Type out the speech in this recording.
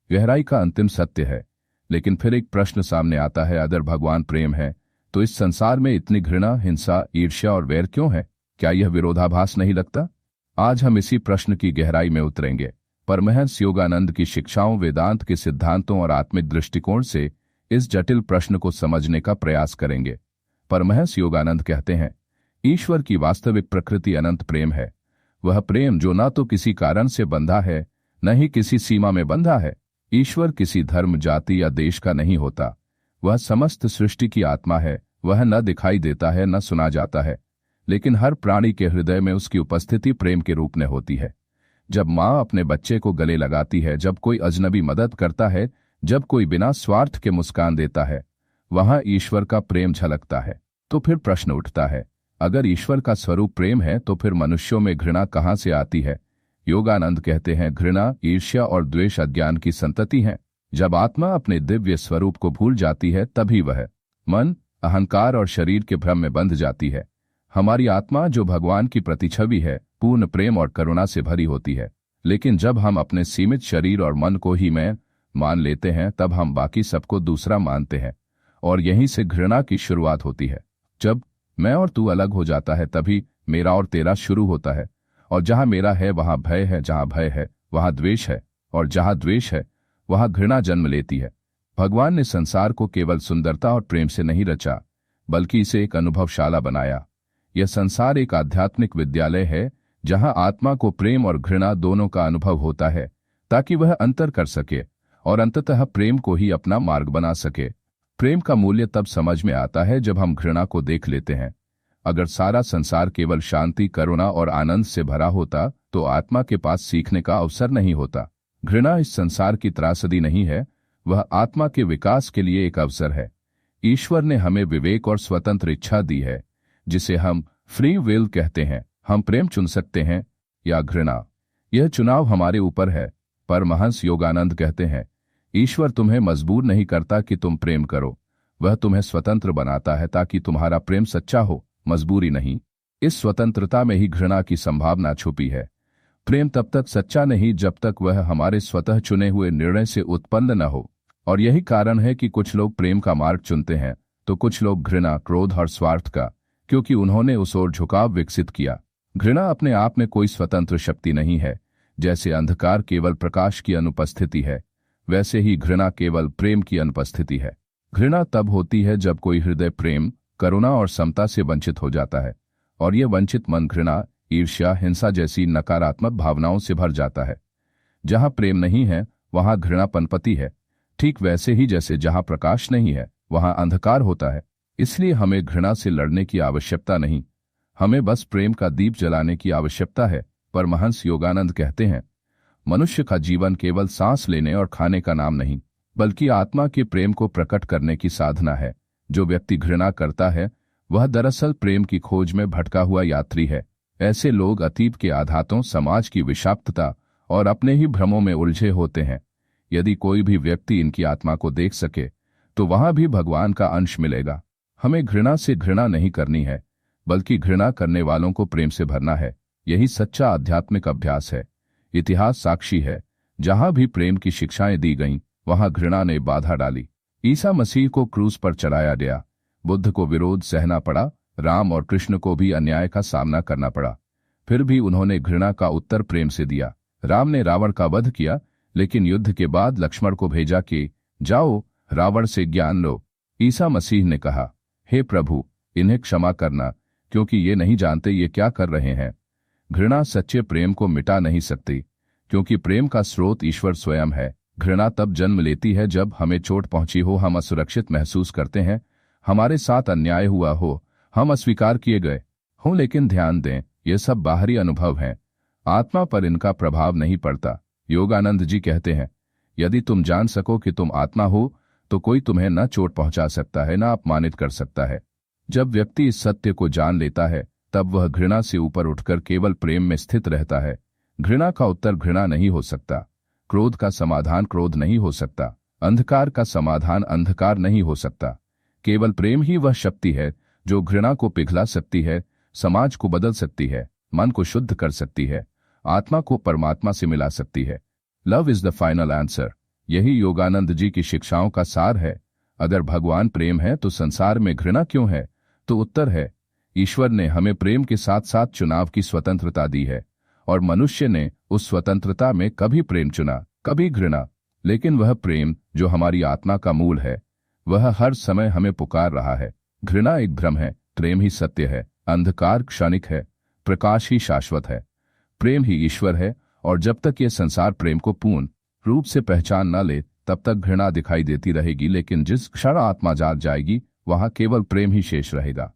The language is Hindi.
गहराई का अंतिम सत्य है। लेकिन फिर एक प्रश्न सामने आता है, अगर भगवान प्रेम है तो इस संसार में इतनी घृणा, हिंसा, ईर्ष्या और वैर क्यों है? क्या यह विरोधाभास नहीं लगता? आज हम इसी प्रश्न की गहराई में उतरेंगे। परमहंस योगानंद की शिक्षाओं, वेदांत के सिद्धांतों और आत्मिक दृष्टिकोण से इस जटिल प्रश्न को समझने का प्रयास करेंगे। परमहंस योगानंद कहते हैं, ईश्वर की वास्तविक प्रकृति अनंत प्रेम है। वह प्रेम जो न तो किसी कारण से बंधा है, न ही किसी सीमा में बंधा है। ईश्वर किसी धर्म, जाति या देश का नहीं होता। वह समस्त सृष्टि की आत्मा है। वह न दिखाई देता है, न सुना जाता है, लेकिन हर प्राणी के हृदय में उसकी उपस्थिति प्रेम के रूप में होती है। जब माँ अपने बच्चे को गले लगाती है, जब कोई अजनबी मदद करता है, जब कोई बिना स्वार्थ के मुस्कान देता है, वहां ईश्वर का प्रेम झलकता है। तो फिर प्रश्न उठता है, अगर ईश्वर का स्वरूप प्रेम है तो फिर मनुष्यों में घृणा कहाँ से आती है? योगानंद कहते हैं, घृणा, ईर्ष्या और द्वेष अज्ञान की संतति हैं। जब आत्मा अपने दिव्य स्वरूप को भूल जाती है, तभी वह मन, अहंकार और शरीर के भ्रम में बंध जाती है। हमारी आत्मा, जो भगवान की प्रतिछवि है, पूर्ण प्रेम और करुणा से भरी होती है। लेकिन जब हम अपने सीमित शरीर और मन को ही मैं मान लेते हैं, तब हम बाकी सबको दूसरा मानते हैं, और यहीं से घृणा की शुरुआत होती है। जब मैं और तू अलग हो जाता है, तभी मेरा और तेरा शुरू होता है। और जहां मेरा है वहां भय है, जहां भय है वहां द्वेष है, और जहां द्वेष है वहां घृणा जन्म लेती है। भगवान ने संसार को केवल सुंदरता और प्रेम से नहीं रचा, बल्कि इसे एक अनुभवशाला बनाया। यह संसार एक आध्यात्मिक विद्यालय है, जहां आत्मा को प्रेम और घृणा दोनों का अनुभव होता है, ताकि वह अंतर कर सके और अंततः प्रेम को ही अपना मार्ग बना सके। प्रेम का मूल्य तब समझ में आता है जब हम घृणा को देख लेते हैं। अगर सारा संसार केवल शांति, करुणा और आनंद से भरा होता, तो आत्मा के पास सीखने का अवसर नहीं होता। घृणा इस संसार की त्रासदी नहीं है, वह आत्मा के विकास के लिए एक अवसर है। ईश्वर ने हमें विवेक और स्वतंत्र इच्छा दी है, जिसे हम फ्री विल कहते हैं। हम प्रेम चुन सकते हैं या घृणा, यह चुनाव हमारे ऊपर है। परमहंस योगानंद कहते हैं, ईश्वर तुम्हें मजबूर नहीं करता कि तुम प्रेम करो, वह तुम्हें स्वतंत्र बनाता है ताकि तुम्हारा प्रेम सच्चा हो, मजबूरी नहीं। इस स्वतंत्रता में ही घृणा की संभावना छुपी है। प्रेम तब तक सच्चा नहीं जब तक वह हमारे स्वतः चुने हुए निर्णय से उत्पन्न न हो। और यही कारण है कि कुछ लोग प्रेम का मार्ग चुनते हैं तो कुछ लोग घृणा, क्रोध और स्वार्थ का, क्योंकि उन्होंने उस ओर झुकाव विकसित किया। घृणा अपने आप में कोई स्वतंत्र शक्ति नहीं है। जैसे अंधकार केवल प्रकाश की अनुपस्थिति है, वैसे ही घृणा केवल प्रेम की अनुपस्थिति है। घृणा तब होती है जब कोई हृदय प्रेम, करुणा और समता से वंचित हो जाता है, और यह वंचित मन घृणा, ईर्ष्या, हिंसा जैसी नकारात्मक भावनाओं से भर जाता है। जहां प्रेम नहीं है वहां घृणा पनपती है, ठीक वैसे ही जैसे जहां प्रकाश नहीं है वहां अंधकार होता है। इसलिए हमें घृणा से लड़ने की आवश्यकता नहीं, हमें बस प्रेम का दीप जलाने की आवश्यकता है। परमहंस योगानंद कहते हैं, मनुष्य का जीवन केवल सांस लेने और खाने का नाम नहीं, बल्कि आत्मा के प्रेम को प्रकट करने की साधना है। जो व्यक्ति घृणा करता है वह दरअसल प्रेम की खोज में भटका हुआ यात्री है। ऐसे लोग अतीत के आघातों, समाज की विषाक्तता और अपने ही भ्रमों में उलझे होते हैं। यदि कोई भी व्यक्ति इनकी आत्मा को देख सके तो वहां भी भगवान का अंश मिलेगा। हमें घृणा से घृणा नहीं करनी है, बल्कि घृणा करने वालों को प्रेम से भरना है। यही सच्चा आध्यात्मिक अभ्यास है। इतिहास साक्षी है, जहां भी प्रेम की शिक्षाएं दी गईं, वहां घृणा ने बाधा डाली। ईसा मसीह को क्रूस पर चढ़ाया गया, बुद्ध को विरोध सहना पड़ा, राम और कृष्ण को भी अन्याय का सामना करना पड़ा। फिर भी उन्होंने घृणा का उत्तर प्रेम से दिया। राम ने रावण का वध किया, लेकिन युद्ध के बाद लक्ष्मण को भेजा कि जाओ रावण से ज्ञान लो। ईसा मसीह ने कहा, हे प्रभु, इन्हें क्षमा करना, क्योंकि ये नहीं जानते ये क्या कर रहे हैं। घृणा सच्चे प्रेम को मिटा नहीं सकती, क्योंकि प्रेम का स्रोत ईश्वर स्वयं है। घृणा तब जन्म लेती है जब हमें चोट पहुंची हो, हम असुरक्षित महसूस करते हैं, हमारे साथ अन्याय हुआ हो, हम अस्वीकार किए गए हों। लेकिन ध्यान दें, ये सब बाहरी अनुभव हैं, आत्मा पर इनका प्रभाव नहीं पड़ता। योगानंद जी कहते हैं, यदि तुम जान सको कि तुम आत्मा हो तो कोई तुम्हें न चोट पहुंचा सकता है, न अपमानित कर सकता है। जब व्यक्ति इस सत्य को जान लेता है, तब वह घृणा से ऊपर उठकर केवल प्रेम में स्थित रहता है। घृणा का उत्तर घृणा नहीं हो सकता, क्रोध का समाधान क्रोध नहीं हो सकता, अंधकार का समाधान अंधकार नहीं हो सकता। केवल प्रेम ही वह शक्ति है जो घृणा को पिघला सकती है, समाज को बदल सकती है, मन को शुद्ध कर सकती है, आत्मा को परमात्मा से मिला सकती है। Love is the final answer. यही योगानंद जी की शिक्षाओं का सार है। अगर भगवान प्रेम है तो संसार में घृणा क्यों है? तो उत्तर है, ईश्वर ने हमें प्रेम के साथ साथ चुनाव की स्वतंत्रता दी है, और मनुष्य ने उस स्वतंत्रता में कभी प्रेम चुना, कभी घृणा। लेकिन वह प्रेम जो हमारी आत्मा का मूल है, वह हर समय हमें पुकार रहा है। घृणा एक भ्रम है, प्रेम ही सत्य है। अंधकार क्षणिक है, प्रकाश ही शाश्वत है। प्रेम ही ईश्वर है, और जब तक ये संसार प्रेम को पूर्ण रूप से पहचान न ले, तब तक घृणा दिखाई देती रहेगी। लेकिन जिस क्षण आत्मा जाग जाएगी, वहां केवल प्रेम ही शेष रहेगा।